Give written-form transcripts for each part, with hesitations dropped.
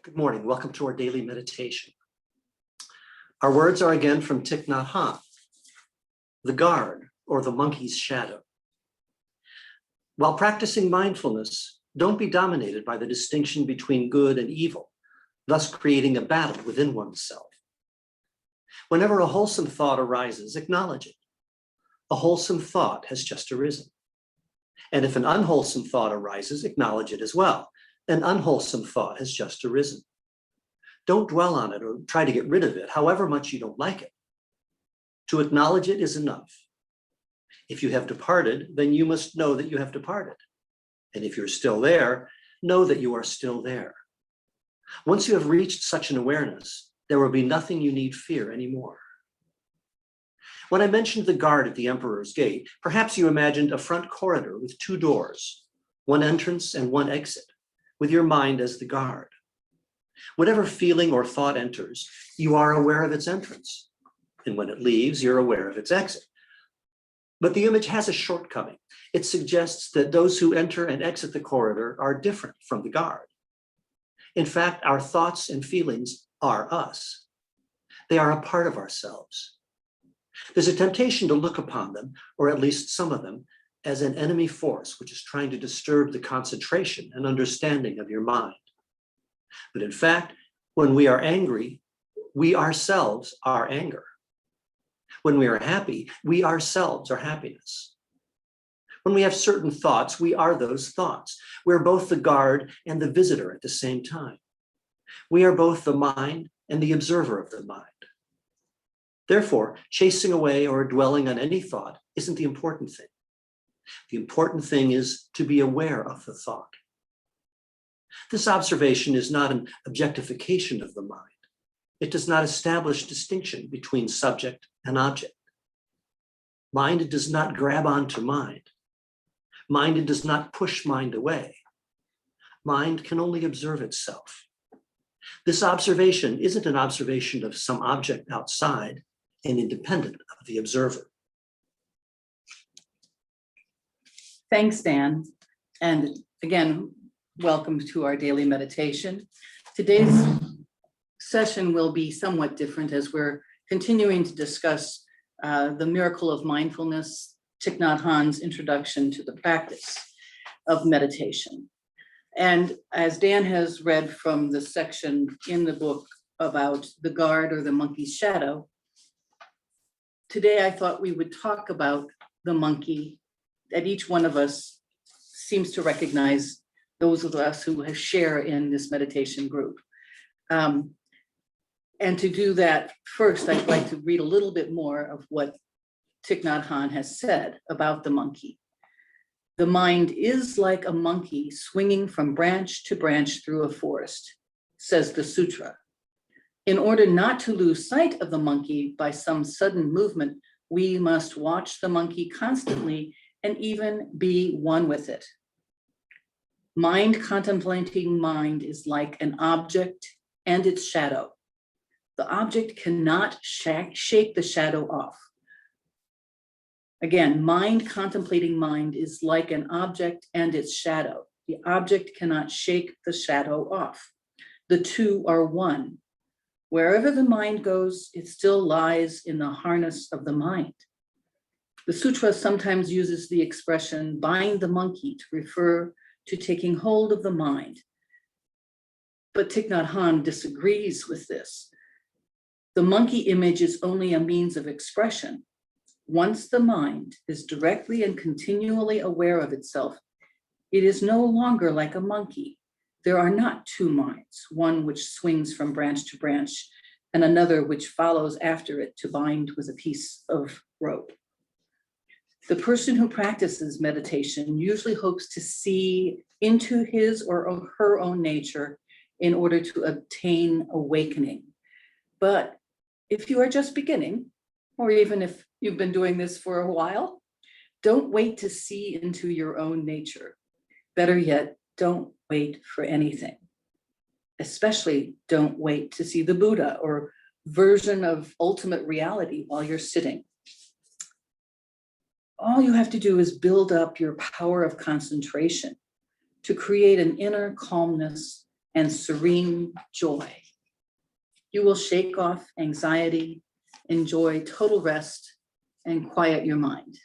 Good morning. Welcome to our daily meditation. Our words are again from Thich Nhat Hanh, the guard or the monkey's shadow. While practicing mindfulness, don't be dominated by the distinction between good and evil, thus creating a battle within oneself. Whenever a wholesome thought arises, acknowledge it. A wholesome thought has just arisen. And if an unwholesome thought arises, acknowledge it as well. An unwholesome thought has just arisen. Don't dwell on it or try to get rid of it, however much you don't like it. To acknowledge it is enough. If you have departed, then you must know that you have departed. And if you're still there, know that you are still there. Once you have reached such an awareness, there will be nothing you need fear anymore. When I mentioned the guard at the Emperor's Gate, perhaps you imagined a front corridor with two doors, one entrance and one exit, with your mind as the guard. Whatever feeling or thought enters, you are aware of its entrance. And when it leaves, you're aware of its exit. But the image has a shortcoming. It suggests that those who enter and exit the corridor are different from the guard. In fact, our thoughts and feelings are us. They are a part of ourselves. There's a temptation to look upon them, or at least some of them, as an enemy force which is trying to disturb the concentration and understanding of your mind. But in fact, when we are angry, we ourselves are anger. When we are happy, we ourselves are happiness. When we have certain thoughts, we are those thoughts. We're both the guard and the visitor at the same time. We are both the mind and the observer of the mind. Therefore, chasing away or dwelling on any thought isn't the important thing. The important thing is to be aware of the thought. This observation is not an objectification of the mind. It does not establish distinction between subject and object. Mind does not grab onto mind. Mind does not push mind away. Mind can only observe itself. This observation isn't an observation of some object outside and independent of the observer. Thanks, Dan. And again, welcome to our daily meditation. Today's session will be somewhat different as we're continuing to discuss the miracle of mindfulness, Thich Nhat Hanh's introduction to the practice of meditation. And as Dan has read from the section in the book about the guard or the monkey's shadow, today I thought we would talk about the monkey that each one of us seems to recognize, those of us who share in this meditation group. And to do that, first, I'd like to read a little bit more of what Thich Nhat Hanh has said about the monkey. The mind is like a monkey swinging from branch to branch through a forest, says the sutra. In order not to lose sight of the monkey by some sudden movement, we must watch the monkey constantly and even be one with it. Mind contemplating mind is like an object and its shadow. The object cannot shake the shadow off. Again, mind contemplating mind is like an object and its shadow. The object cannot shake the shadow off. The two are one. Wherever the mind goes, it still lies in the harness of the mind. The sutra sometimes uses the expression bind the monkey to refer to taking hold of the mind. But Thich Nhat Hanh disagrees with this. The monkey image is only a means of expression. Once the mind is directly and continually aware of itself, it is no longer like a monkey. There are not two minds, one which swings from branch to branch and another which follows after it to bind with a piece of rope. The person who practices meditation usually hopes to see into his or her own nature in order to obtain awakening. But if you are just beginning, or even if you've been doing this for a while, don't wait to see into your own nature. Better yet, don't wait for anything. Especially don't wait to see the Buddha or version of ultimate reality while you're sitting. All you have to do is build up your power of concentration to create an inner calmness and serene joy. You will shake off anxiety, enjoy total rest, and quiet your mind.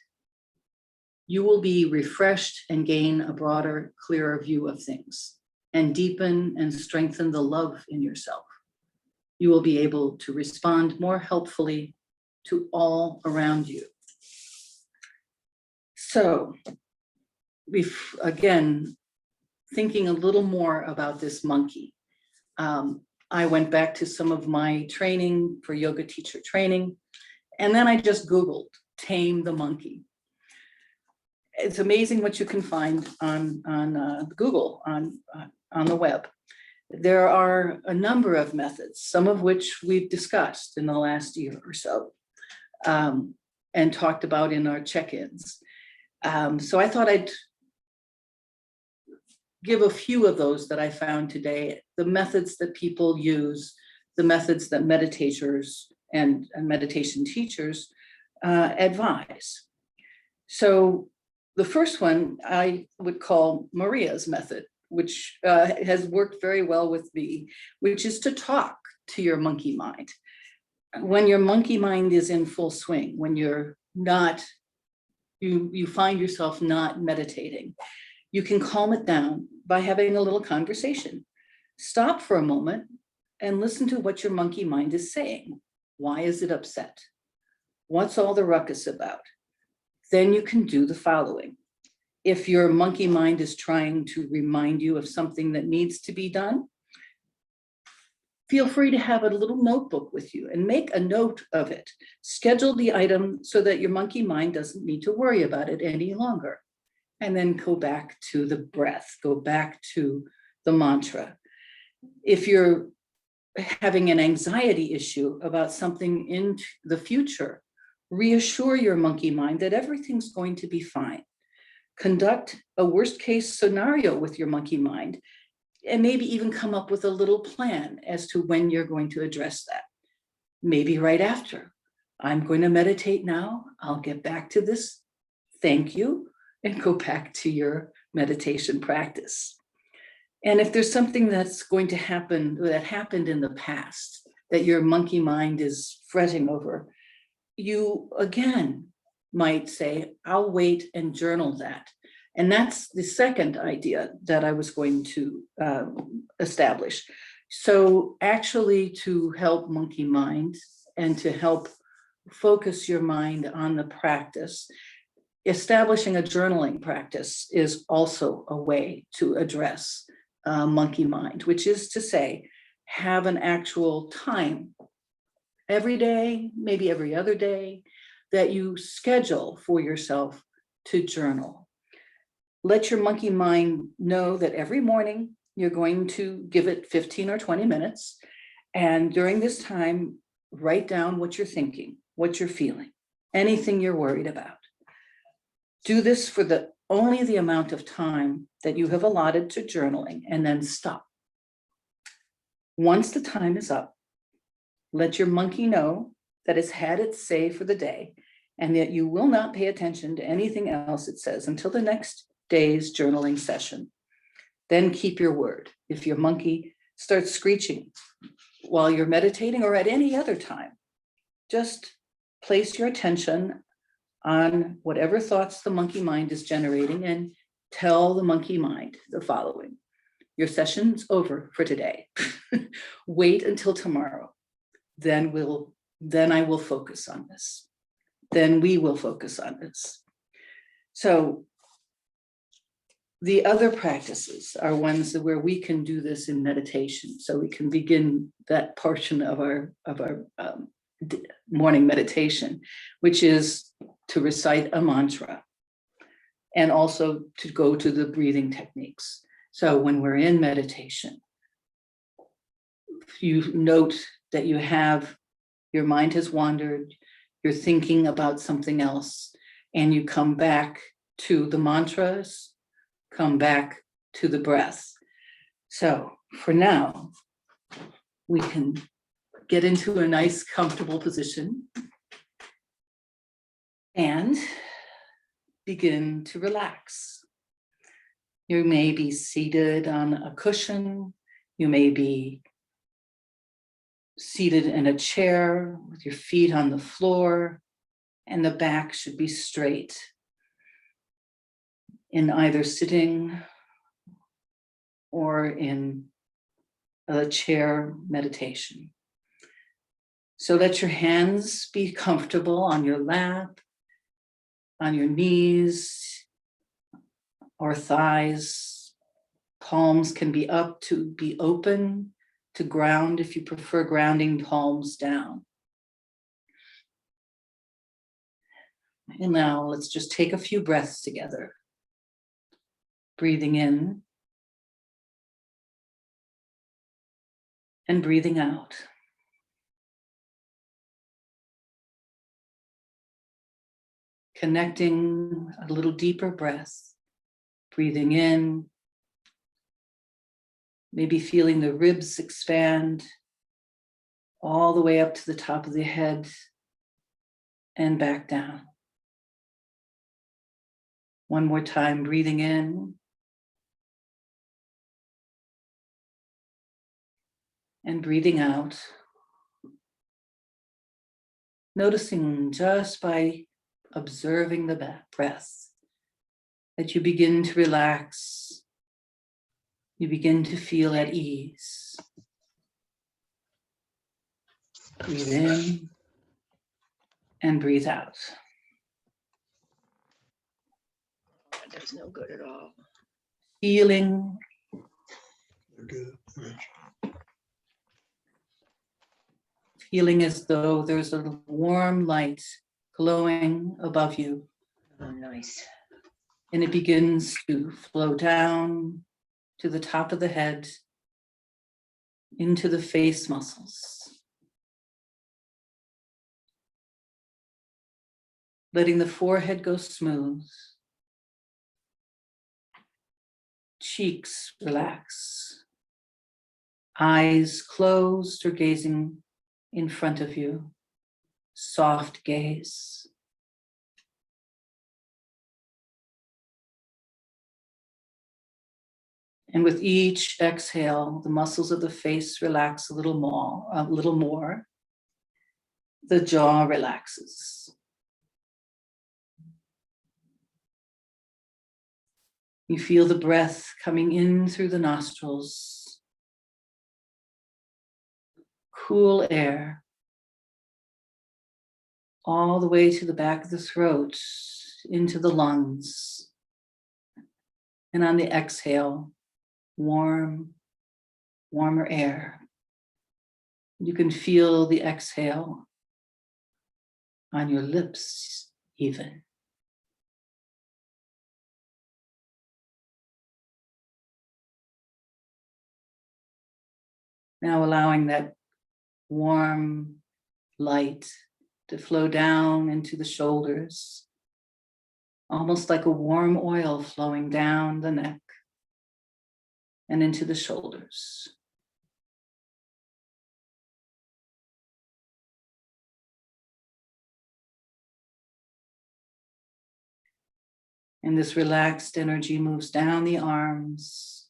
You will be refreshed and gain a broader, clearer view of things, and deepen and strengthen the love in yourself. You will be able to respond more helpfully to all around you. So, again, thinking a little more about this monkey, I went back to some of my training for yoga teacher training, and then I just Googled tame the monkey. It's amazing what you can find on Google, on the web. There are a number of methods, some of which we've discussed in the last year or so, and talked about in our check-ins. So I thought I'd give a few of those that I found today, the methods that people use, the methods that meditators and meditation teachers advise. So the first one I would call Maria's method, which has worked very well with me, which is to talk to your monkey mind. When your monkey mind is in full swing, when you're not, you find yourself not meditating, you can calm it down by having a little conversation. Stop for a moment and listen to what your monkey mind is saying. Why is it upset? What's all the ruckus about? Then you can do the following. If your monkey mind is trying to remind you of something that needs to be done, feel free to have a little notebook with you and make a note of it. Schedule the item so that your monkey mind doesn't need to worry about it any longer. And then go back to the breath, go back to the mantra. If you're having an anxiety issue about something in the future, reassure your monkey mind that everything's going to be fine. Conduct a worst case scenario with your monkey mind, and maybe even come up with a little plan as to when you're going to address that. Maybe right after. I'm going to meditate now. I'll get back to this. Thank you. And go back to your meditation practice. And if there's something that's going to happen, that happened in the past, that your monkey mind is fretting over, you again might say, I'll wait and journal that. And that's the second idea that I was going to establish. So actually, to help monkey mind and to help focus your mind on the practice, establishing a journaling practice is also a way to address monkey mind, which is to say, have an actual time every day, maybe every other day, that you schedule for yourself to journal. Let your monkey mind know that every morning you're going to give it 15 or 20 minutes. And during this time, write down what you're thinking, what you're feeling, anything you're worried about. Do this for only the amount of time that you have allotted to journaling, and then stop. Once the time is up, let your monkey know that it's had its say for the day, and that you will not pay attention to anything else it says until the next day's journaling session. Then keep your word. If your monkey starts screeching while you're meditating or at any other time, just place your attention on whatever thoughts the monkey mind is generating and tell the monkey mind the following. Your session's over for today. Wait until tomorrow. Then I will focus on this. Then we will focus on this. So the other practices are ones where we can do this in meditation. So we can begin that portion of our morning meditation, which is to recite a mantra and also to go to the breathing techniques. So when we're in meditation, you note that your mind has wandered, you're thinking about something else, and you come back to the mantras, come back to the breath. So for now, we can get into a nice, comfortable position and begin to relax. You may be seated on a cushion. You may be seated in a chair with your feet on the floor, and the back should be straight in either sitting or in a chair meditation. So let your hands be comfortable on your lap, on your knees or thighs. Palms can be up to be open to ground if you prefer grounding palms down. And now let's just take a few breaths together. Breathing in and breathing out. Connecting a little deeper breath. Breathing in, maybe feeling the ribs expand all the way up to the top of the head and back down. One more time, breathing in and breathing out. Noticing just by observing the breath that you begin to relax, you begin to feel at ease. Breathe in and breathe out. That's no good at all. Feeling as though there's a warm light glowing above you. Oh, nice. And it begins to flow down to the top of the head, into the face muscles. Letting the forehead go smooth. Cheeks relax. Eyes closed or gazing in front of you. Soft gaze. And with each exhale, the muscles of the face relax a little more. The jaw relaxes. You feel the breath coming in through the nostrils. Cool air. All the way to the back of the throat, into the lungs. And on the exhale, warmer air. You can feel the exhale on your lips even. Now allowing that warm light to flow down into the shoulders, almost like a warm oil flowing down the neck and into the shoulders. And this relaxed energy moves down the arms,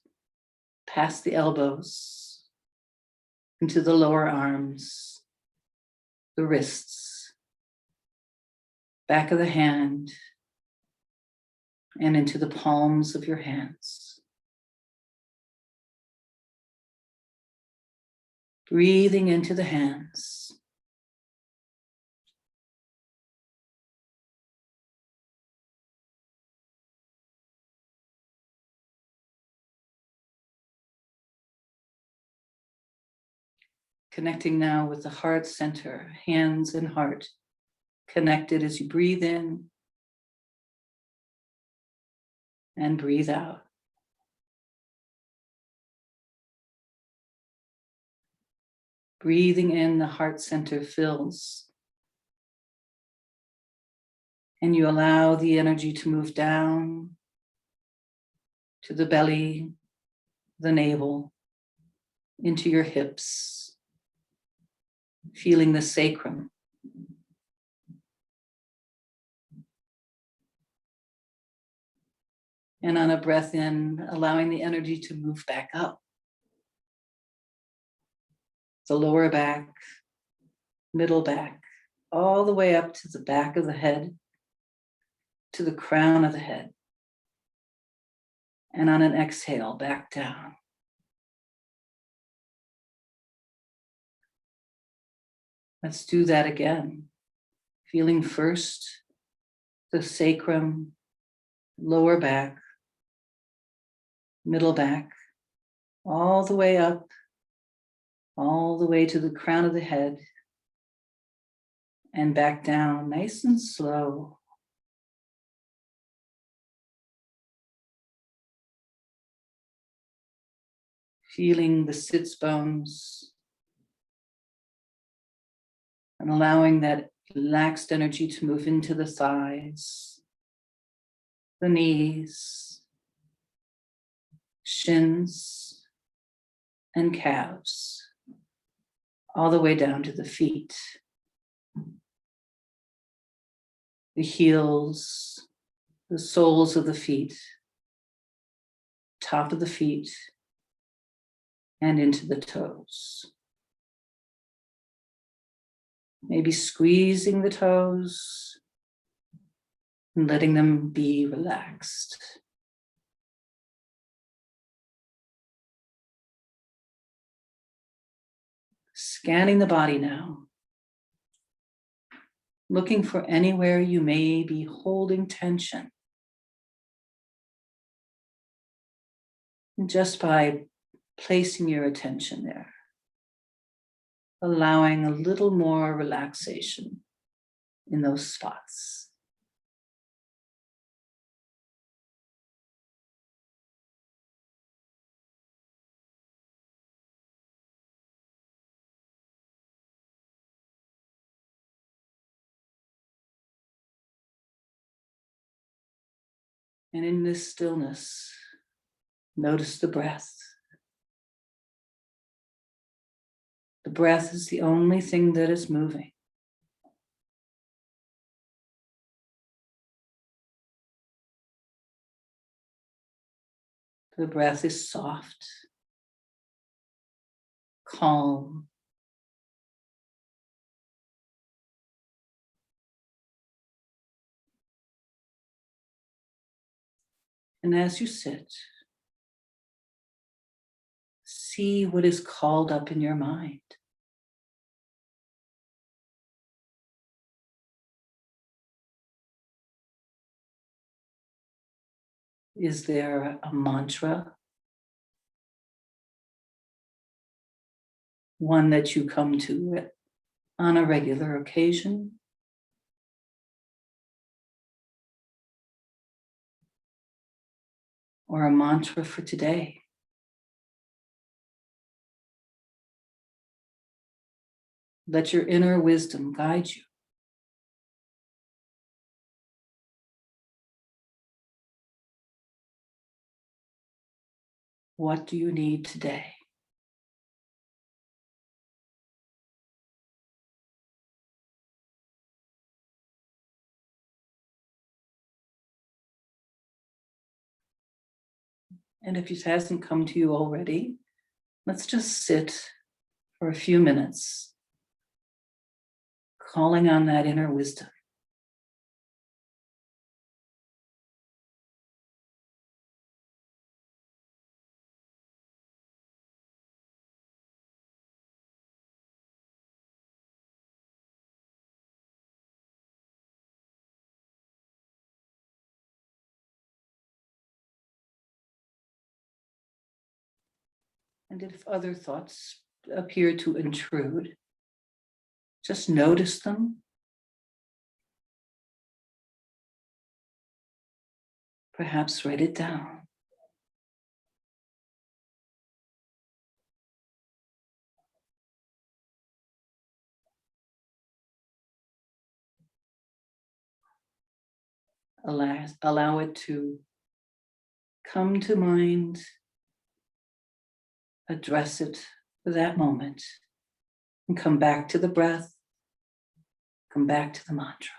past the elbows, into the lower arms, the wrists, back of the hand, and into the palms of your hands. Breathing into the hands. Connecting now with the heart center, hands and heart connected as you breathe in and breathe out. Breathing in, the heart center fills. And you allow the energy to move down to the belly, the navel, into your hips. Feeling the sacrum. And on a breath in, allowing the energy to move back up the lower back, middle back, all the way up to the back of the head, to the crown of the head. And on an exhale, back down. Let's do that again. Feeling first the sacrum, lower back, middle back, all the way up, all the way to the crown of the head, and back down, nice and slow. Feeling the sits bones and allowing that relaxed energy to move into the thighs, the knees, shins, and calves, all the way down to the feet, the heels, the soles of the feet, top of the feet, and into the toes. Maybe squeezing the toes and letting them be relaxed. Scanning the body now, looking for anywhere you may be holding tension. And just by placing your attention there, allowing a little more relaxation in those spots. And in this stillness, notice the breath. The breath is the only thing that is moving. The breath is soft, calm, and as you sit, see what is called up in your mind. Is there a mantra? One that you come to on a regular occasion? Or a mantra for today? Let your inner wisdom guide you. What do you need today? And if it hasn't come to you already, let's just sit for a few minutes, calling on that inner wisdom. And if other thoughts appear to intrude, just notice them. Perhaps write it down. Allow it to come to mind, address it for that moment, and come back to the breath, come back to the mantra.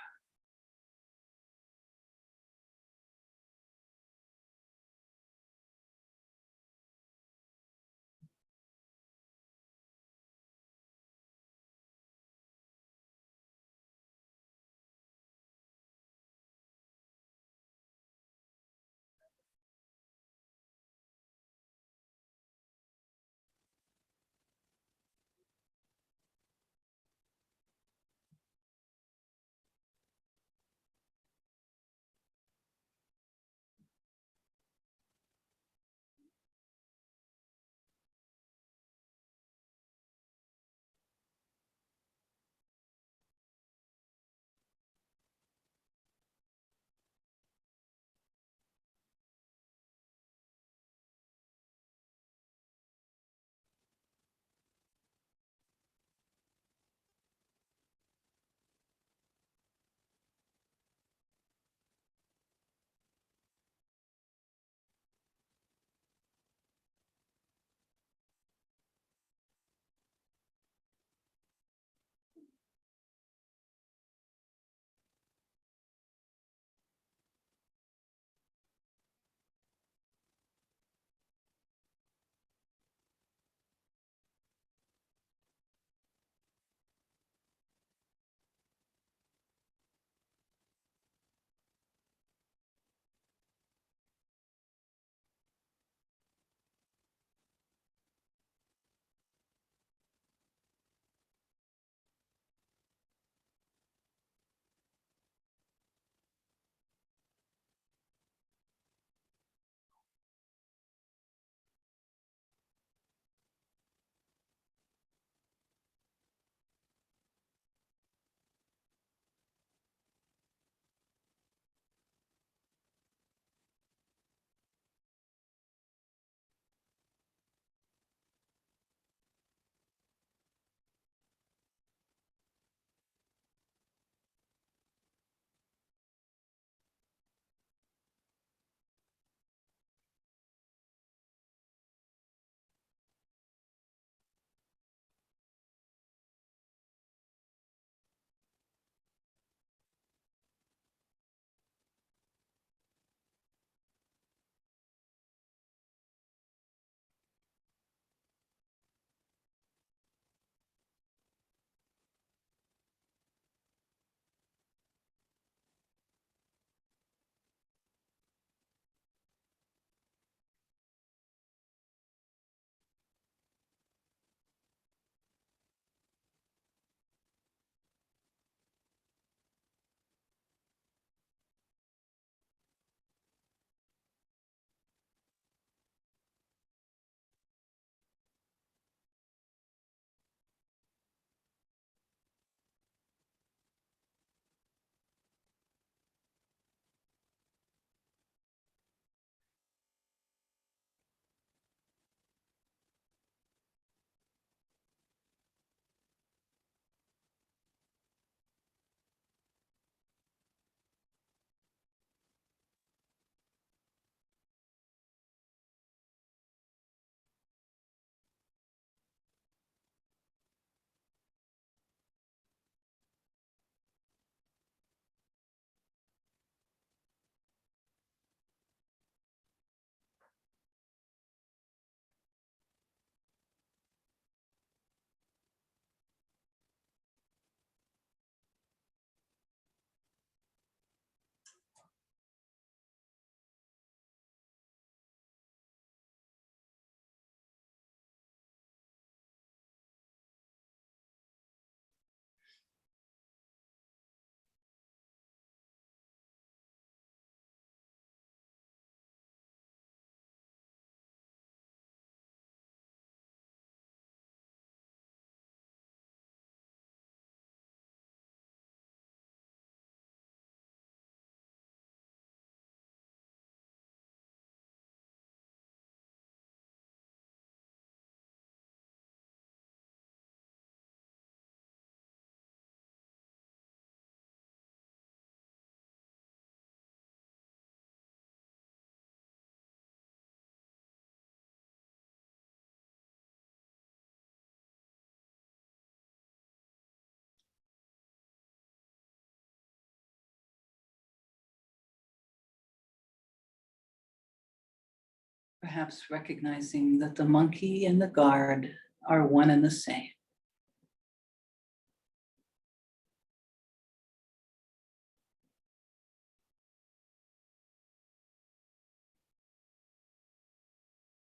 Perhaps recognizing that the monkey and the guard are one and the same.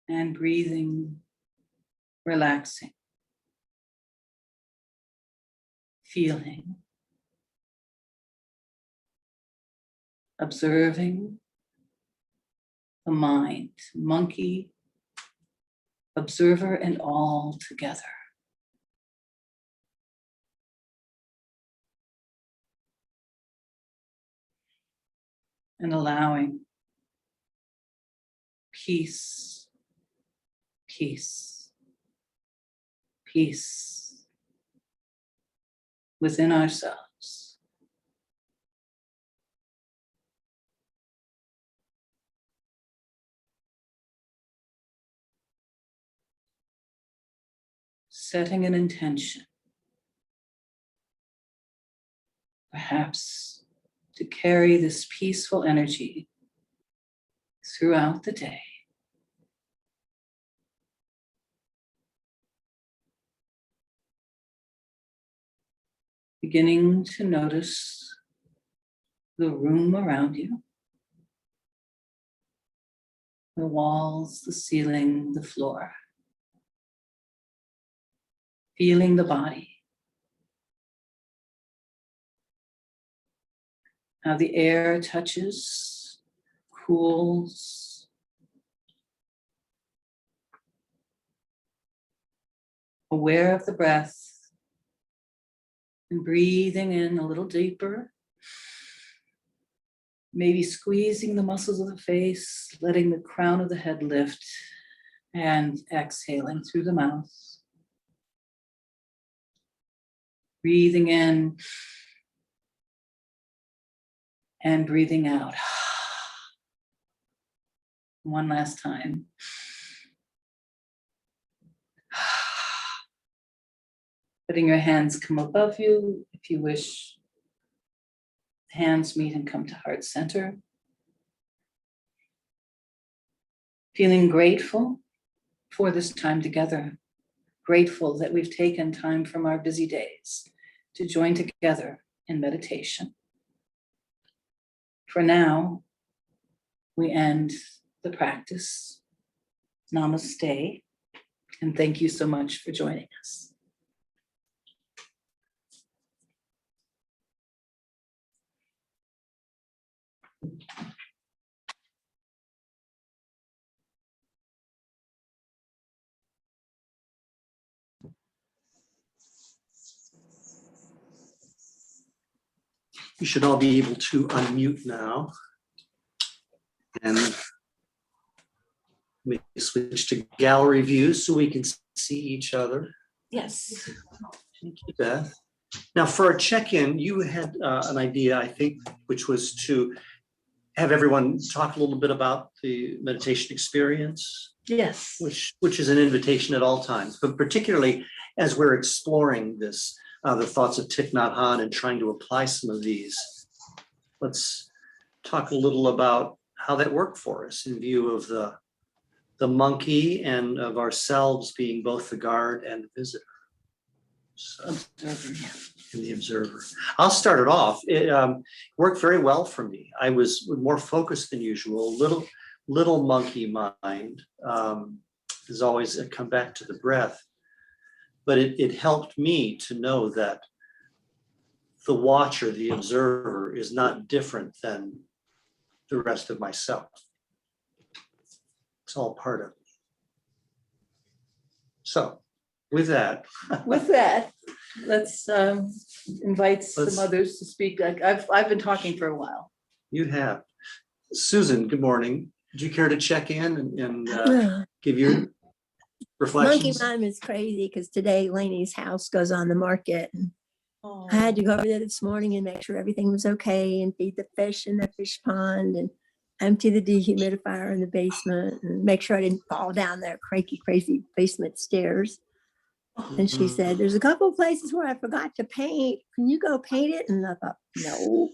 And breathing, relaxing, feeling, observing the mind, monkey, observer, and all together. And allowing peace, peace, peace within ourselves. Setting an intention, perhaps to carry this peaceful energy throughout the day. Beginning to notice the room around you, the walls, the ceiling, the floor. Feeling the body. How the air touches, cools. Aware of the breath and breathing in a little deeper. Maybe squeezing the muscles of the face, letting the crown of the head lift, and exhaling through the mouth. Breathing in and breathing out. One last time. Letting your hands come above you. If you wish, hands meet and come to heart center. Feeling grateful for this time together. Grateful that we've taken time from our busy days to join together in meditation. For now, we end the practice. Namaste, and thank you so much for joining us. You should all be able to unmute now. And we switch to gallery view so we can see each other. Yes. Thank you, Beth. Now, for a check-in, you had an idea, I think, which was to have everyone talk a little bit about the meditation experience, Yes. which is an invitation at all times, but particularly as we're exploring this, the thoughts of Thich Nhat Hanh and trying to apply some of these. Let's talk a little about how that worked for us in view of the monkey and of ourselves being both the guard and the visitor. So, and the observer. I'll start it off. It worked very well for me. I was more focused than usual. Little monkey mind is always a come back to the breath. But it helped me to know that the watcher, the observer, is not different than the rest of myself. It's all part of me. So with that. With that, let's invite some others to speak. I've been talking for a while. You have. Susan, good morning. Would you care to check in and give your reflections? Monkey Mom is crazy because today Lainey's house goes on the market. And I had to go over there this morning and make sure everything was okay and feed the fish in the fish pond and empty the dehumidifier in the basement and make sure I didn't fall down their crazy basement stairs. And she said, there's a couple of places where I forgot to paint. Can you go paint it? And I thought, no.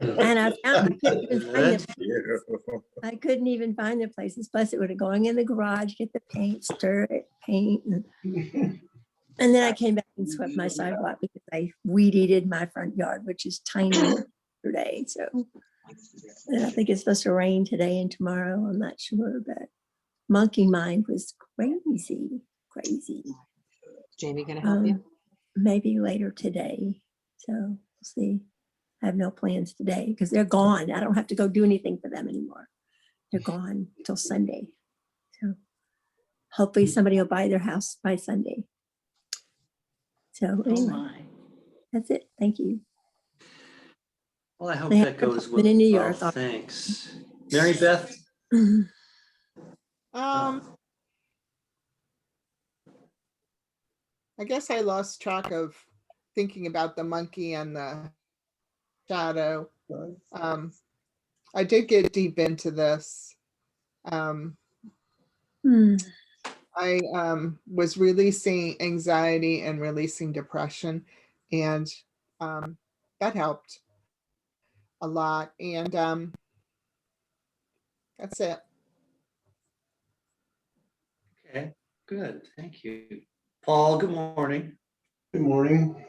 And I couldn't even find the places. Plus it would have gone in the garage, get the paint, stir it, paint. And then I came back and swept my sidewalk because I weed eated my front yard, which is tiny today. So and I think it's supposed to rain today and tomorrow. I'm not sure, but monkey mind was crazy. Jamie gonna help you? Maybe later today. So we'll see. I have no plans today because they're gone. I don't have to go do anything for them anymore. They're gone till Sunday. So hopefully somebody will buy their house by Sunday. So Oh anyway, my. that's it. Thank you. Well, I hope They that have an goes well. apartment in New York. Thanks. Mary Beth? I guess I lost track of thinking about the monkey and the shadow. I did get deep into this. I was releasing anxiety and releasing depression, and that helped a lot. And that's it. Okay, good. Thank you. Paul, good morning. Good morning.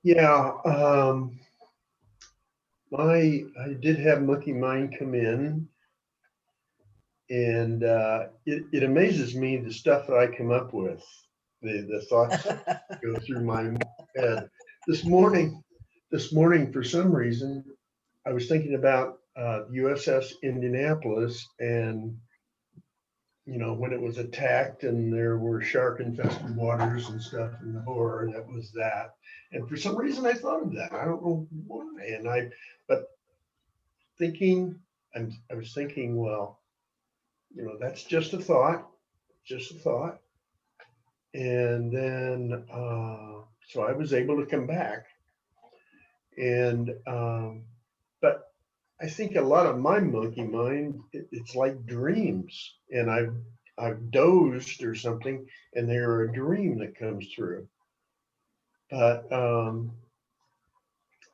Yeah, I did have Monkey Mind come in, and it amazes me the stuff that I come up with, the thoughts that go through my head. This morning, for some reason, I was thinking about USS Indianapolis, and when it was attacked and there were shark infested waters and stuff and the horror that was that. And for some reason I thought of that. I don't know why. But I was thinking, well, that's just a thought. And then, so I was able to come back. And, but I think a lot of my monkey mind, it's like dreams, and I've dozed or something, and they're a dream that comes through. But I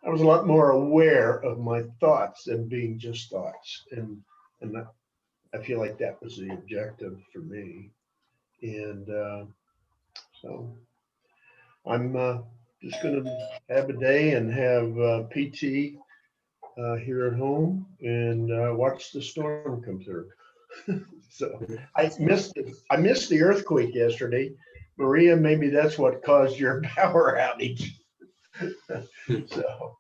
was a lot more aware of my thoughts than being just thoughts, and I feel like that was the objective for me. And so I'm just going to have a day and have PT. Here at home and watch the storm come through. So I missed the earthquake yesterday. Maria, maybe that's what caused your power outage. So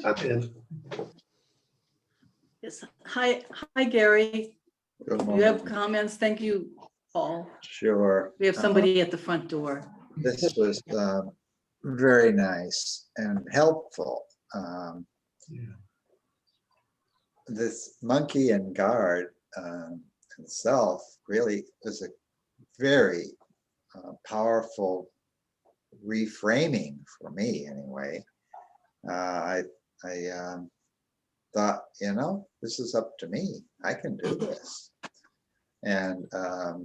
I'm in. Yes. Hi, Gary. Good You have morning. comments? Thank you, Paul. Sure. We have somebody at the front door. This was very nice and helpful. Yeah. This monkey and guard itself really is a very powerful reframing for me anyway. I thought, this is up to me. I can do this. And a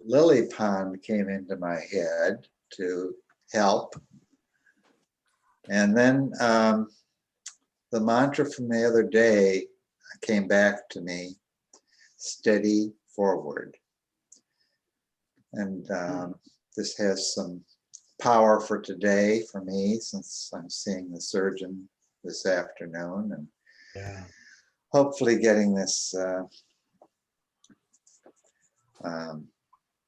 lily pond came into my head to help. And then the mantra from the other day came back to me, steady forward. And this has some power for today for me, since I'm seeing the surgeon this afternoon and hopefully getting this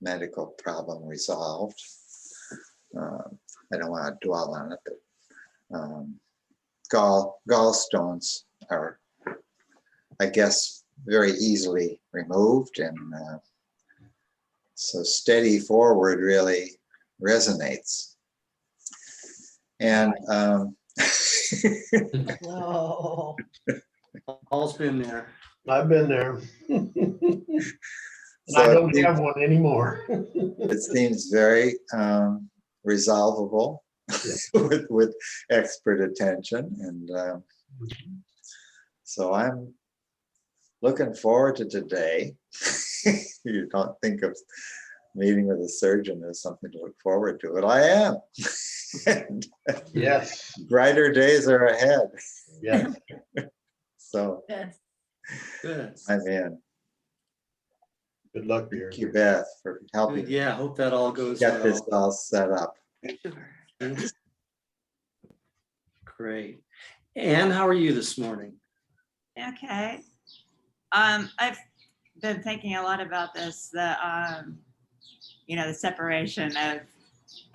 medical problem resolved. I don't want to dwell on it, but gallstones are, I guess, very easily removed, and so steady forward really resonates. And No. Paul's been there. I've been there. So I don't have one anymore. it seems very resolvable with expert attention, and so I'm looking forward to today. You don't think of meeting with a surgeon as something to look forward to, but I am. And Yes, brighter days are ahead. yes. So, Yes. Good. I'm in. Good luck, dear. Thank you, Beth, for helping Good. Yeah, hope that all goes get this well. all set up. Great. Anne, how are you this morning? Okay. I've been thinking a lot about this, the separation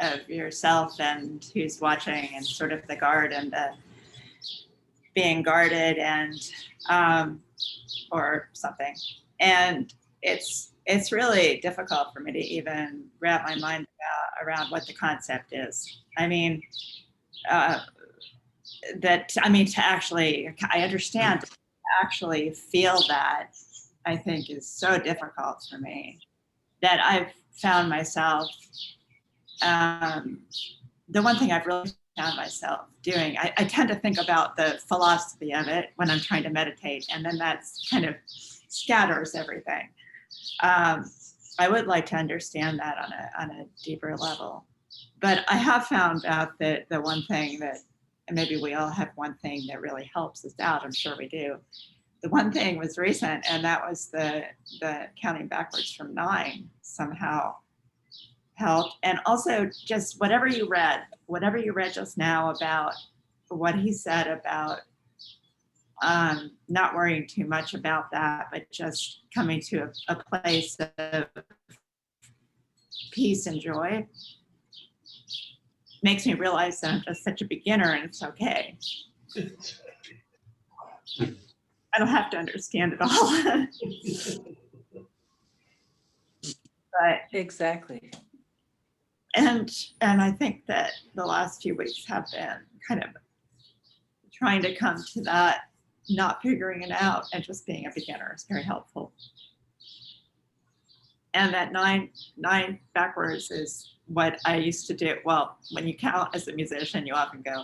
of yourself and who's watching, and sort of the guard and the being guarded, and or something. And it's really difficult for me to even wrap my mind around what the concept is. I mean, to actually, I understand, to actually feel that, I think, is so difficult for me, that I've found myself, the one thing I've really found myself doing, I tend to think about the philosophy of it when I'm trying to meditate, and then that's kind of scatters everything. I would like to understand that on a deeper level. But I have found out that the one thing that, and maybe we all have one thing that really helps us out, I'm sure we do. The one thing was recent, and that was the counting backwards from 9 somehow helped. And also just whatever you read just now about what he said about not worrying too much about that, but just coming to a place of peace and joy, makes me realize that I'm just such a beginner, and it's okay. I don't have to understand it all. But Exactly. and I think that the last few weeks have been kind of trying to come to that, not figuring it out and just being a beginner is very helpful. And that nine backwards is what I used to do. Well, when you count as a musician, you often go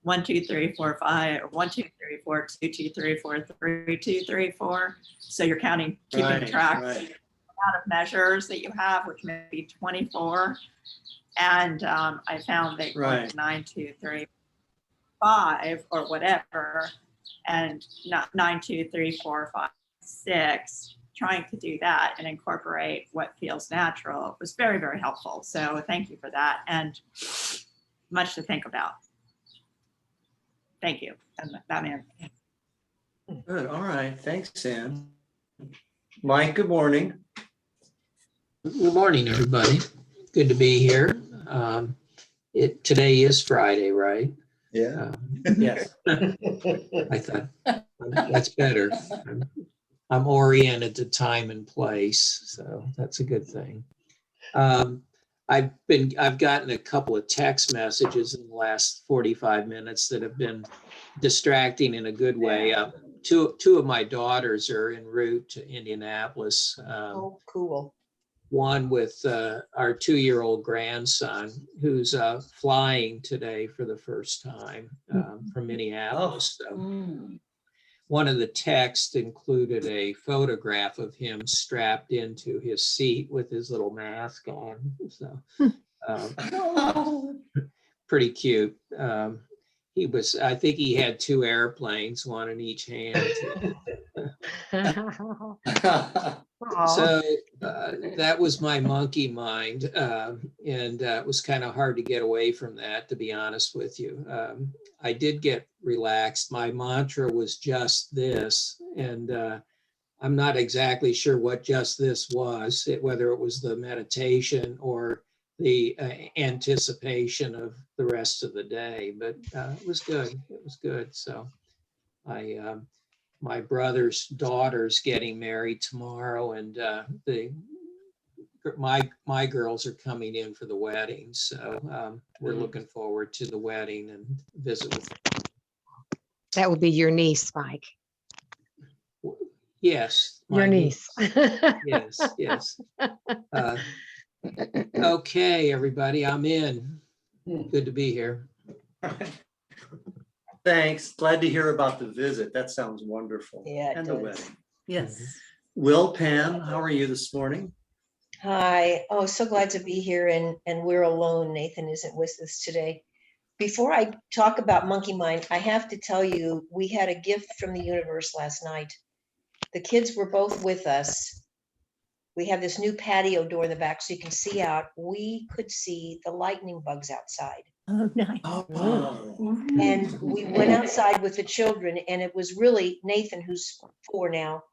1, 2, 3, 4, 5, or 1, 2, 3, 4, 2, 2, 3, 4, 3, 2, 3, 4. So you're counting, keeping track of the amount of measures that you have, which may be 24. And I found that going 9, 2, 3, 5 or whatever, and not 9, 2, 3, 4, 5, 6, trying to do that and incorporate what feels natural was very, very helpful. So thank you for that, and much to think about. Thank you. And that man. Good. All right. Thanks, Anne. Mike, good morning. Good morning, everybody. Good to be here. Today is Friday, right? Yeah. Yes. I thought that's better. I'm oriented to time and place, so that's a good thing. I've gotten a couple of text messages in the last 45 minutes that have been distracting in a good way. Two of my daughters are en route to Indianapolis. Oh, cool. One with our 2-year-old grandson, who's flying today for the first time from Minneapolis. So one of the texts included a photograph of him strapped into his seat with his little mask on. So pretty cute. I think he had 2 airplanes, one in each hand. So that was my monkey mind, and it was kind of hard to get away from that, to be honest with you. I did get relaxed. My mantra was just this, and I'm not exactly sure what just this was, whether it was the meditation or the anticipation of the rest of the day, but it was good. It was good. So my brother's daughter's getting married tomorrow, and my girls are coming in for the wedding. So we're looking forward to the wedding and visit with them. That would be your niece, Mike. Yes. Your niece. Yes. Okay, everybody, I'm in. Good to be here. Thanks. Glad to hear about the visit. That sounds wonderful. Yeah, it and the does. wedding. Yes. Will Pan, how are you this morning? Hi. Oh, so glad to be here, and we're alone. Nathan isn't with us today. Before I talk about Monkey Mind, I have to tell you, we had a gift from the universe last night. The kids were both with us. We have this new patio door in the back so you can see out. We could see the lightning bugs outside. Oh, nice. And we went outside with the children, and it was really Nathan, who's 4 now,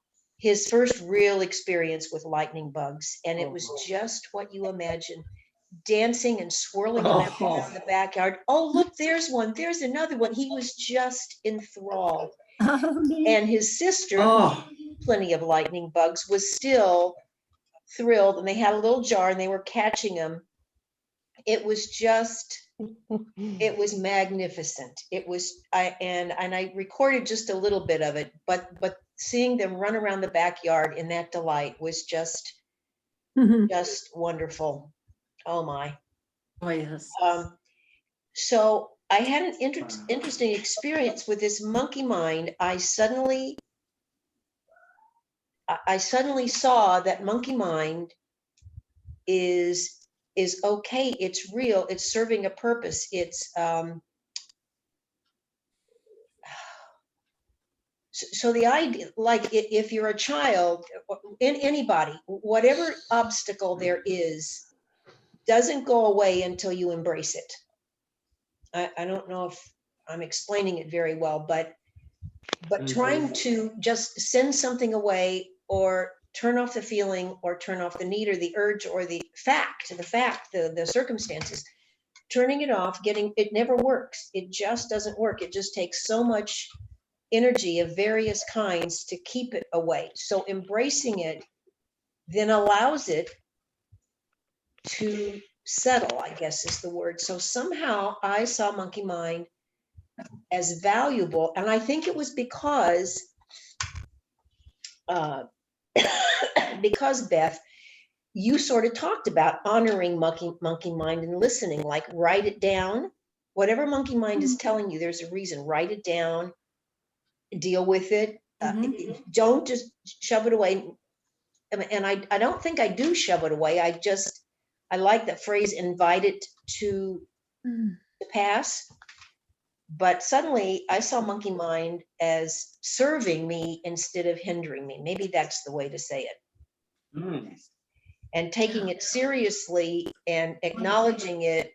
his first real experience with lightning bugs. And it was just what you imagine, dancing and swirling around the backyard. Oh, look, there's one. There's another one. He was just enthralled. Oh, neat. And his sister, Oh, plenty of lightning bugs, was still thrilled. And they had a little jar and they were catching them. It was just, it was magnificent. It was, and I recorded just a little bit of it, but seeing them run around the backyard in that delight was just wonderful. Oh my. Oh, yes. So I had an interesting experience with this monkey mind. I suddenly saw that monkey mind is okay. It's real. It's serving a purpose. It's so the idea, like if you're a child, in anybody, whatever obstacle there is, doesn't go away until you embrace it. I don't know if I'm explaining it very well, but trying to just send something away or turn off the feeling or turn off the need or the urge or the circumstances, turning it off, it never works. It just doesn't work. It just takes so much energy of various kinds to keep it away. So embracing it then allows it to settle, I guess is the word. So somehow I saw monkey mind as valuable. And I think it was because Beth, you sort of talked about honoring monkey mind and listening, like write it down. Whatever monkey mind is telling you, there's a reason. Write it down, deal with it. Don't just shove it away. And I don't think I do shove it away. I like that phrase, invite it to pass. But suddenly I saw monkey mind as serving me instead of hindering me. Maybe that's the way to say it. And taking it seriously and acknowledging it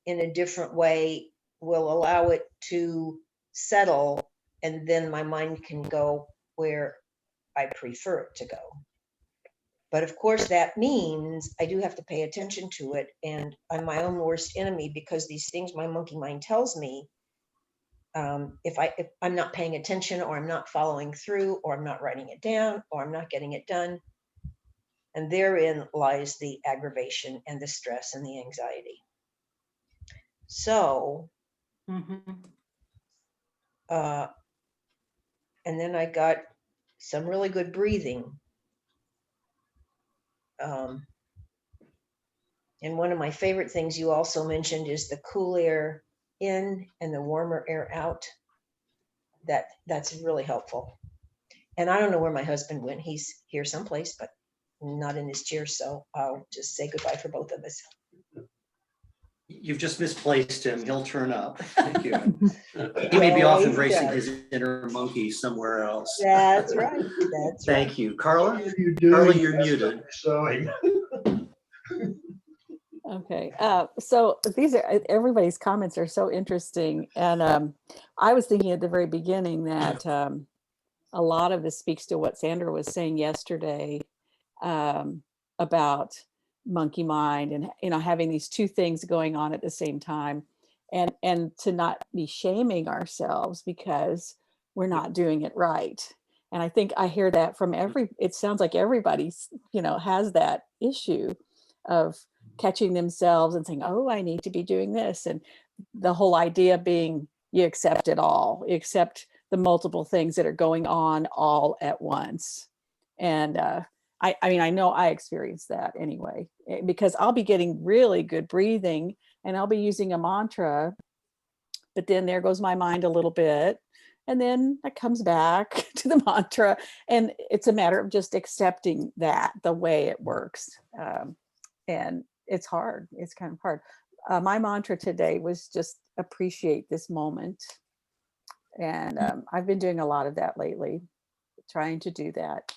in a different way will allow it to settle. And then my mind can go where I prefer it to go. But of course, that means I do have to pay attention to it. And I'm my own worst enemy because these things my monkey mind tells me, if I'm not paying attention or I'm not following through or I'm not writing it down or I'm not getting it done. And therein lies the aggravation and the stress and the anxiety. So, and then I got some really good breathing. And one of my favorite things you also mentioned is the cool air in and the warmer air out. That's really helpful. And I don't know where my husband went. He's here someplace, but not in his chair. So I'll just say goodbye for both of us. you've just misplaced him. He'll turn up. Thank you. He may be off embracing his inner monkey somewhere else. That's right. That's right. Thank you. Carla? What are you doing? Carla, you're That's muted. not sewing. Okay, so these are, everybody's comments are so interesting. And I was thinking at the very beginning that a lot of this speaks to what Sandra was saying yesterday about monkey mind and, you know, having these two things going on at the same time, and to not be shaming ourselves because we're not doing it right. And I think I hear that from it sounds like everybody's, you know, has that issue of catching themselves and saying, oh, I need to be doing this. And the whole idea being you accept it all, you accept the multiple things that are going on all at once. And I mean, I know I experienced that anyway, because I'll be getting really good breathing and I'll be using a mantra, but then there goes my mind a little bit. And then it comes back to the mantra. And it's a matter of just accepting that the way it works. And it's hard. It's kind of hard. My mantra today was just appreciate this moment. And I've been doing a lot of that lately, trying to do that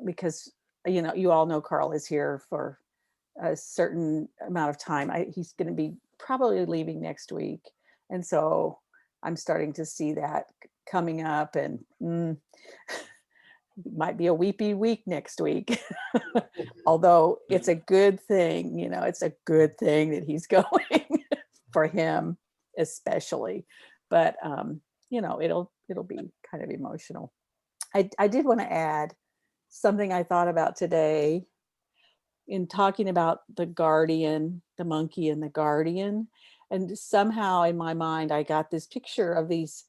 because, you know, you all know Carl is here for a certain amount of time. He's going to be probably leaving next week. And so I'm starting to see that coming up, and might be a weepy week next week. Although it's a good thing, you know, it's a good thing that he's going for him, especially. But you know, it'll be kind of emotional. I did want to add something I thought about today in talking about the guardian, the monkey and the guardian. And somehow in my mind, I got this picture of these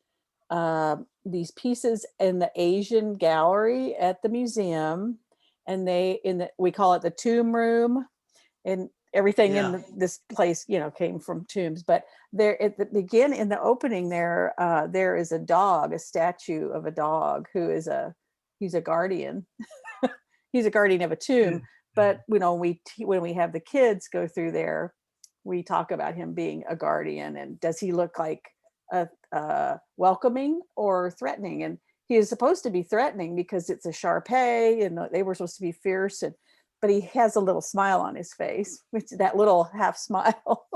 pieces in the Asian gallery at the museum. And we call it the tomb room, and everything Yeah. in this place, you know, came from tombs. But there at the beginning, in the opening there is a dog, a statue of a dog he's a guardian. He's a guardian of a tomb. But you know, when we have the kids go through there, we talk about him being a guardian, and does he look like welcoming or threatening? And he is supposed to be threatening because it's a Shar-Pei, and they were supposed to be fierce, but he has a little smile on his face, which that little half smile,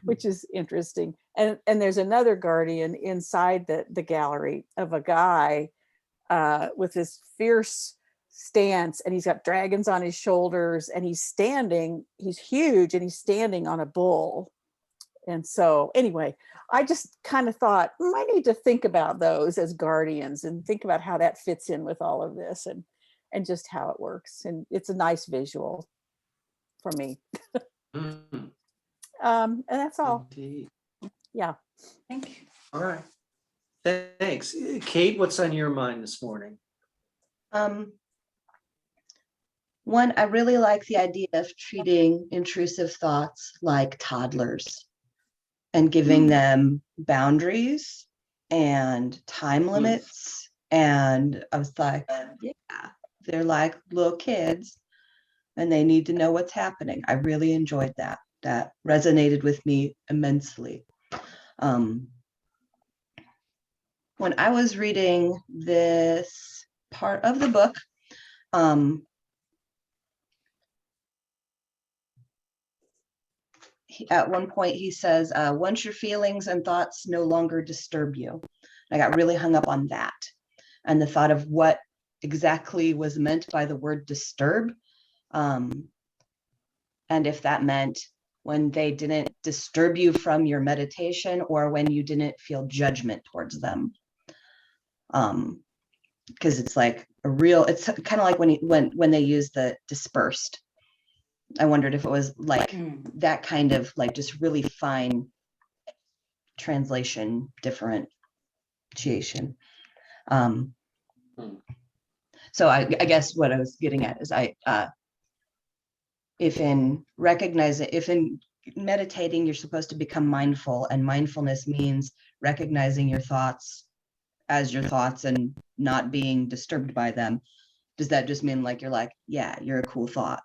which is interesting. And there's another guardian inside the gallery of a guy with this fierce stance, and he's got dragons on his shoulders, and he's huge, and he's standing on a bull. And so anyway, I just kind of thought I need to think about those as guardians and think about how that fits in with all of this, and just how it works. And it's a nice visual for me. Mhm. And that's all. Indeed. Yeah. Thank you. All right. Thanks. Kate, what's on your mind this morning? One, I really like the idea of treating intrusive thoughts like toddlers and giving them boundaries and time limits. And I was like, yeah, they're like little kids and they need to know what's happening. I really enjoyed that. That resonated with me immensely. When I was reading this part of the book, at one point he says, once your feelings and thoughts no longer disturb you. I got really hung up on that and the thought of what exactly was meant by the word disturb. And if that meant when they didn't disturb you from your meditation, or when you didn't feel judgment towards them. Because it's like it's kind of like when they use the dispersed. I wondered if it was like that kind of like just really fine translation differentiation. So I guess what I was getting at is if in meditating, you're supposed to become mindful, and mindfulness means recognizing your thoughts as your thoughts and not being disturbed by them. Does that just mean like, you're like, yeah, you're a cool thought,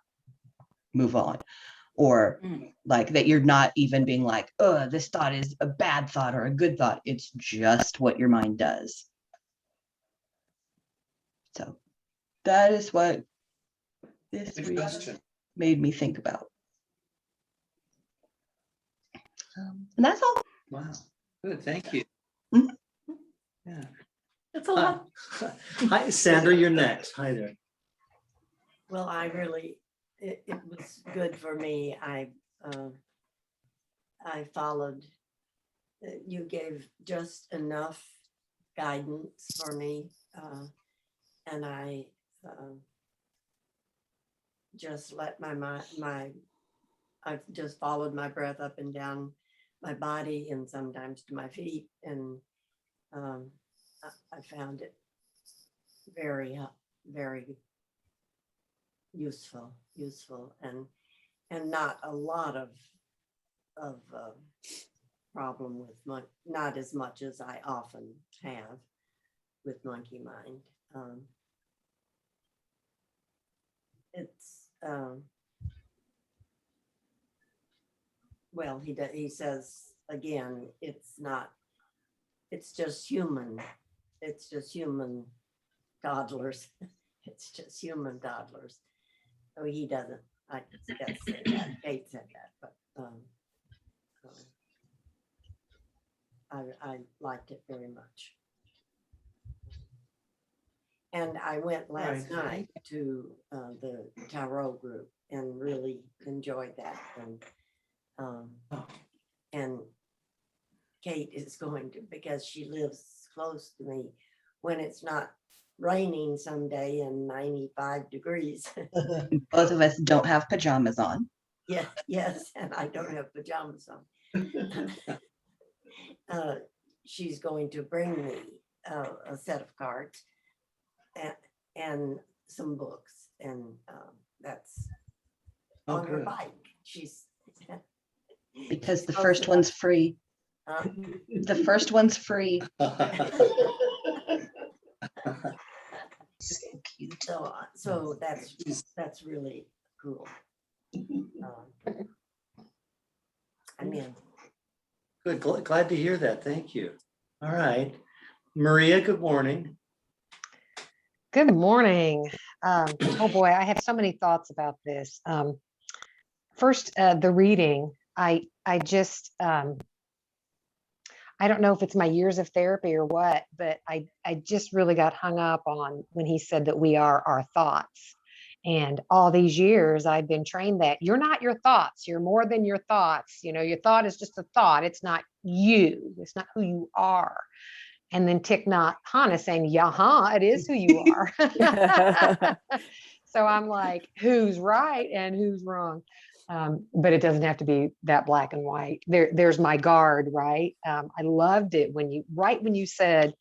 move on? Or like that you're not even being like, oh, this thought is a bad thought or a good thought. It's just what your mind does. So that is what this reading made me think about. And that's all. Wow. Good. Thank you. Mhm. Yeah. That's a lot. Hi, Sandra, you're next. Hi there. Well, it was good for me. I followed, you gave just enough guidance for me. And I just let I've just followed my breath up and down my body and sometimes to my feet. And I found it very, very useful and not a lot of problem with not as much as I often have. with monkey mind. It's well, he says again, it's just human. It's just human toddlers. It's just human toddlers. Oh, he doesn't. I guess say that. Kate said that, but I liked it very much. And I went last night to the tarot group and really enjoyed that. And Kate is going to, because she lives close to me, when it's not raining someday and 95 degrees. Both of us don't have pajamas on. Yeah, yes, and I don't have pajamas on. She's going to bring me a set of cards and some books, and that's on her bike. She's Because the first one's free. The first one's free. So cute. So that's really cool. I mean, Good, glad to hear that. Thank you. All right. Maria, good morning. Good morning. Oh boy, I have so many thoughts about this. First, the reading. I just, I don't know if it's my years of therapy or what, but I just really got hung up on when he said that we are our thoughts. And all these years I've been trained that you're not your thoughts, you're more than your thoughts. You know, your thought is just a thought. It's not you. It's not who you are. And then Thich Nhat Hanh is saying, yeah, it is who you are. So I'm like, who's right and who's wrong? But it doesn't have to be that black and white. There's my guard, right? I loved it when you said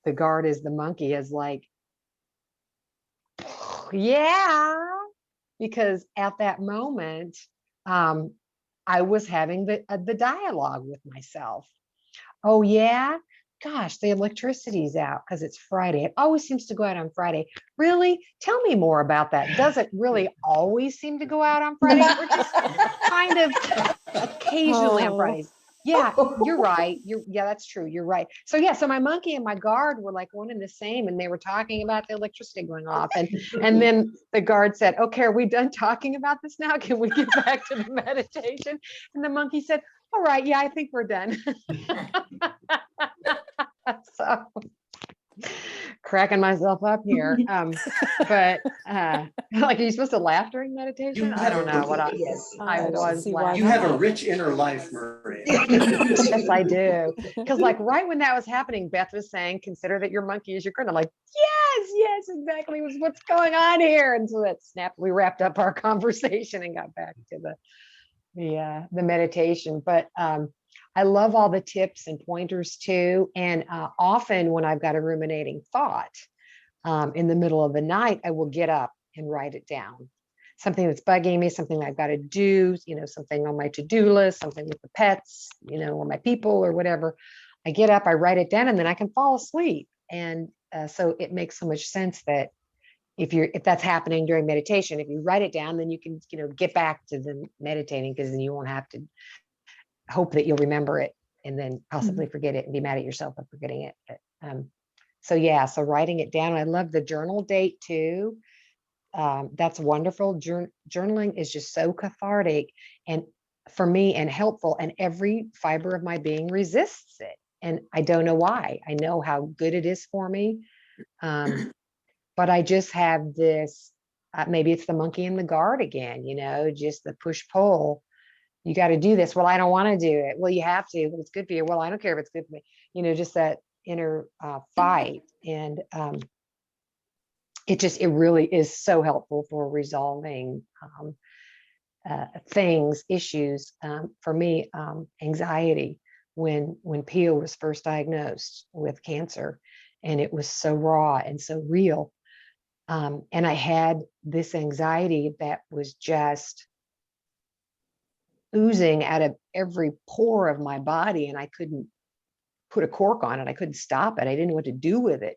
the guard is the monkey, is like, yeah, because at that moment, I was having the dialogue with myself. Oh yeah, gosh, the electricity's out because it's Friday. It always seems to go out on Friday. Really? Tell me more about that. Does it really always seem to go out on Friday, or just kind of occasionally on Fridays? Yeah, you're right. Yeah, that's true. You're right. So yeah, so my monkey and my guard were like one and the same, and they were talking about the electricity going off. And then the guard said, okay, are we done talking about this now? Can we get back to the meditation? And the monkey said, all right, yeah, I think we're done. So cracking myself up here. But like, are you supposed to laugh during meditation? I don't know what I was laughing. You have a rich inner life, Maria. Yes, I do. Because like right when that was happening, Beth was saying, consider that your monkey is your friend. I'm like, yes, exactly what's going on here. And so that snapped, we wrapped up our conversation and got back to the meditation. But I love all the tips and pointers too. And often when I've got a ruminating thought in the middle of the night, I will get up and write it down. Something that's bugging me, something I've got to do, something on my to-do list, something with the pets, or my people or whatever. I get up, I write it down, and then I can fall asleep. And so it makes so much sense that if that's happening during meditation, if you write it down, then you can, get back to the meditating, because then you won't have to hope that you'll remember it and then possibly forget it and be mad at yourself for forgetting it. But, so writing it down. I love the journal date too. That's wonderful. Journaling is just so cathartic and for me and helpful, and every fiber of my being resists it. And I don't know why. I know how good it is for me. But I just have this, maybe it's the monkey and the guard again, just the push pull. You got to do this. Well, I don't want to do it. Well, you have to. Well, it's good for you. Well, I don't care if it's good for me. Just that inner fight. And it really is so helpful for resolving issues. For me, anxiety, when Pia was first diagnosed with cancer, and it was so raw and so real. And I had this anxiety that was just oozing out of every pore of my body, and I couldn't put a cork on it. I couldn't stop it. I didn't know what to do with it.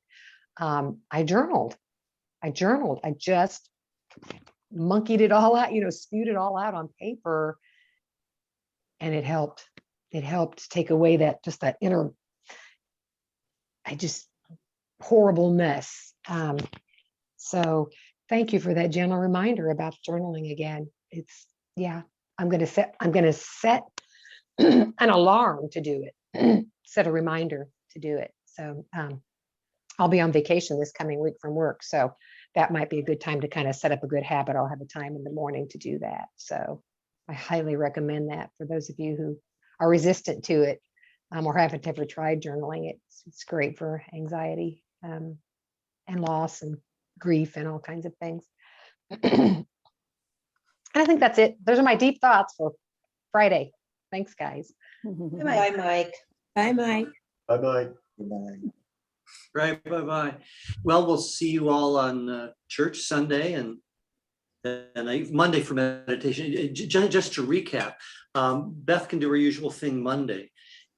I journaled. I just monkeyed it all out, spewed it all out on paper. And it helped. It helped take away that inner, horrible mess. So thank you for that gentle reminder about journaling again. I'm going to set an alarm to do it, set a reminder to do it. So I'll be on vacation this coming week from work. So that might be a good time to kind of set up a good habit. I'll have a time in the morning to do that. So I highly recommend that for those of you who are resistant to it or haven't ever tried journaling. It's great for anxiety and loss and grief and all kinds of things. And I think that's it. Those are my deep thoughts for Friday. Thanks, guys. Bye, Mike. Bye, Mike. Bye-bye. Goodbye. Right, bye-bye. Well, we'll see you all on church Sunday and Monday for meditation. Just to recap, Beth can do her usual thing Monday,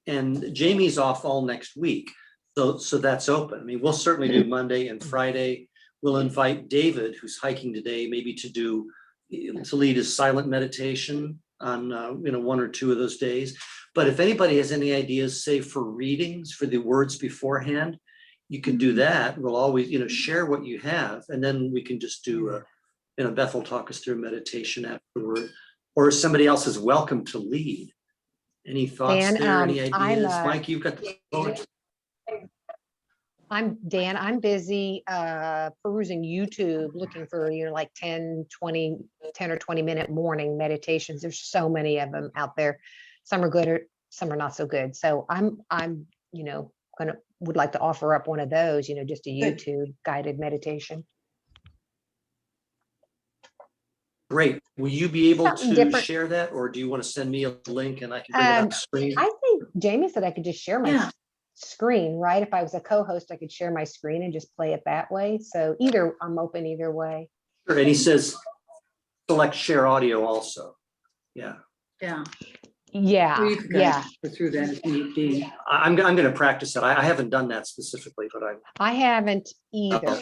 and Jamie's off all next week. So that's open. I mean, we'll certainly do Monday and Friday. We'll invite David, who's hiking today, maybe to lead his silent meditation on one or two of those days. But if anybody has any ideas, say for readings, for the words beforehand, you can do that. We'll always, share what you have, and then we can just do Beth will talk us through meditation afterward, or somebody else is welcome to lead. Any thoughts Dan, there? Any ideas? Mike, you've got the floor. I'm busy perusing YouTube, looking for, 10 or 20 minute morning meditations. There's so many of them out there. Some are good, or some are not so good. So I'm would like to offer up one of those, just a YouTube guided meditation. Great. Will you be able Something to different. share that, or do you want to send me a link and I can bring it up screen? I think Jamie said I could just share my screen, right? If I was a co-host, I could share my screen and just play it that way. So I'm open either way. Sure. And he says, select share audio also. Yeah. Yeah. Yeah. Or you could Yeah. go through that if need be. I'm going to practice that. I haven't done that specifically, but I haven't either,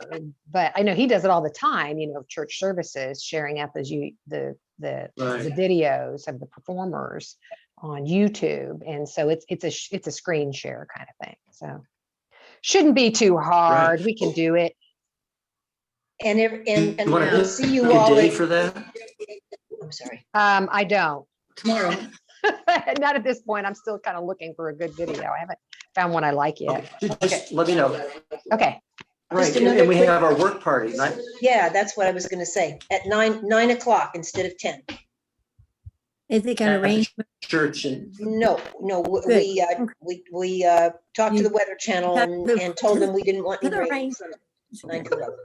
but I know he does it all the time, church services, sharing out the videos of the performers on YouTube. And so it's a screen share kind of thing. So shouldn't be too hard. Right. We can do it. And you want we'll to see you pick a all day at- for that? I'm sorry. I don't. Tomorrow. Not at this point. I'm still kind of looking for a good video. I haven't found one I like yet. Okay. Just let me know. Okay. Right. Just another And we quick- have our work party. Yeah, that's what I was going to say. At 9 o'clock instead of 10. Is it going to rain? Church and No, we talked to the Weather Channel and told them we didn't want any rain from 9 to 11.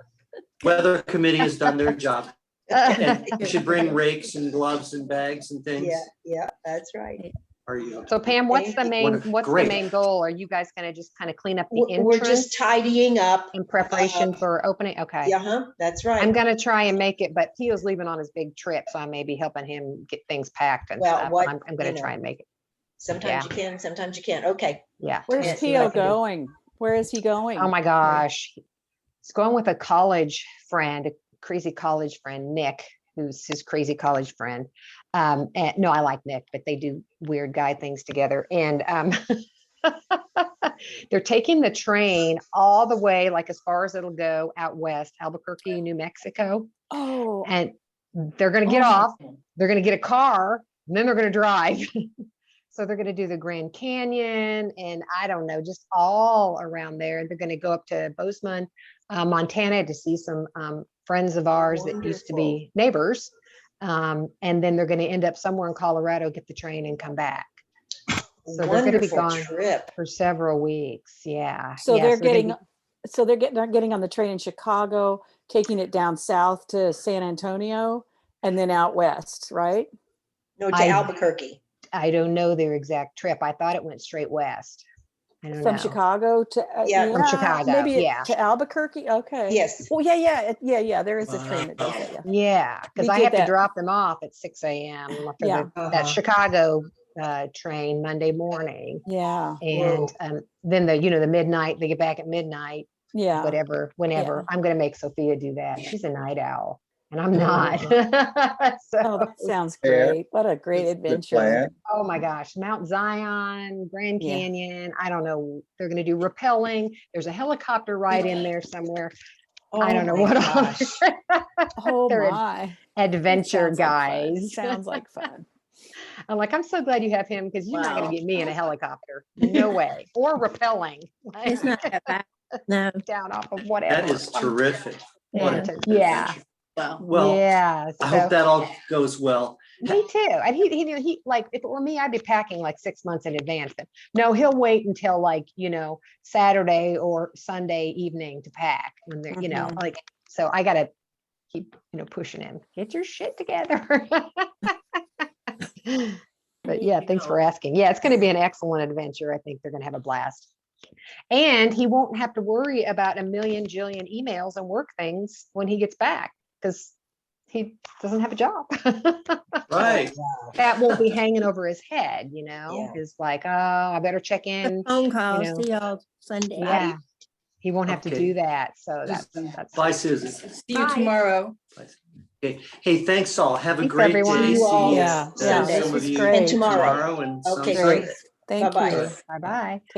weather committee has done their job. And you should bring rakes and gloves and bags and things. Yeah, that's right. Are you? So Pam, what's the main Great. goal? Are you guys going to just kind of clean up the We're entrance just tidying up. in preparation for opening? Okay. Yeah, that's right. I'm going to try and make it, but Pio's leaving on his big trip, so I may be helping him get things packed and Well, stuff. what- I'm going to try and make it. Sometimes you can, sometimes you can't. Okay. Yeah. Where's Yeah, see what I Pio can do. going? Where is he going? Oh my gosh. He's going with a college friend, a crazy college friend, Nick, who's his crazy college friend. And no, I like Nick, but they do weird guy things together. And they're taking the train all the way, like as far as it'll go out west, Albuquerque, New Mexico. Oh, And they're going to get off, they're going to get a car, and then they're going to drive. So they're going to do the Grand Canyon and I don't know, just all around there. They're going to go up to Bozeman, Montana to see some friends of ours that used to be neighbors. And then they're going to end up somewhere in Colorado, get the train and come back. So they're going to be gone trip. for several weeks. Yeah. so Yeah, they're so getting, so they're getting on the train in Chicago, taking it down south to San Antonio, and then out west, right? No, to Albuquerque. I don't know their exact trip. I thought it went straight west. I don't From know. Chicago to From Chicago, maybe yeah. to Albuquerque. Okay. Yes. Well, yeah. There is a train that does that. Yeah. Yeah, because We I did have to that. drop them off at 6 a.m. for Yeah. that Chicago train Monday morning. Yeah. And then the midnight, they get back at midnight Yeah. whatever, whenever. Yeah. I'm gonna make Sophia do that. She's a night owl and I'm Oh, not. Oh, So, that sounds Yeah. great. What a great Good adventure. plan. oh my gosh, Mount Zion, Grand Yeah. Canyon. I don't know. They're gonna do rappelling. There's a helicopter ride in there somewhere. I don't know my what all. gosh. Oh They're my. adventure Sounds like fun. guys. Sounds like fun. I'm like, I'm so glad you have him because you're not Wow. going to get me in a helicopter. No way. Or rappelling. It's not that bad. No. Down off of whatever. That is terrific. What Yeah. an Yeah. adventure. Wow. Well, Yeah. I hope so- that all goes well. Me too. And he like, if it were me, I'd be packing like 6 months in advance. But no, he'll wait until like, Saturday or Sunday evening to pack when they're, Mhm. like, so I got to keep, pushing him. Get your shit together. But yeah, thanks for asking. Yeah, it's going to be an excellent adventure. I think they're going to have a blast. And he won't have to worry about a million jillion emails and work things when he gets back because he doesn't have a job. Right. That won't be hanging over his head, Is like, oh, I better check in. Phone calls, know. see y'all Sunday. Yeah. He won't have to Okay. do that. So that's Bye, Susan. See you Bye. tomorrow. Okay. Hey, thanks all. Have a Thanks, great everyone. day. You See all. you, Yeah. some This of is you great. And tomorrow. and some Okay, Sunday. great. Thank Bye-bye. you. Bye-bye.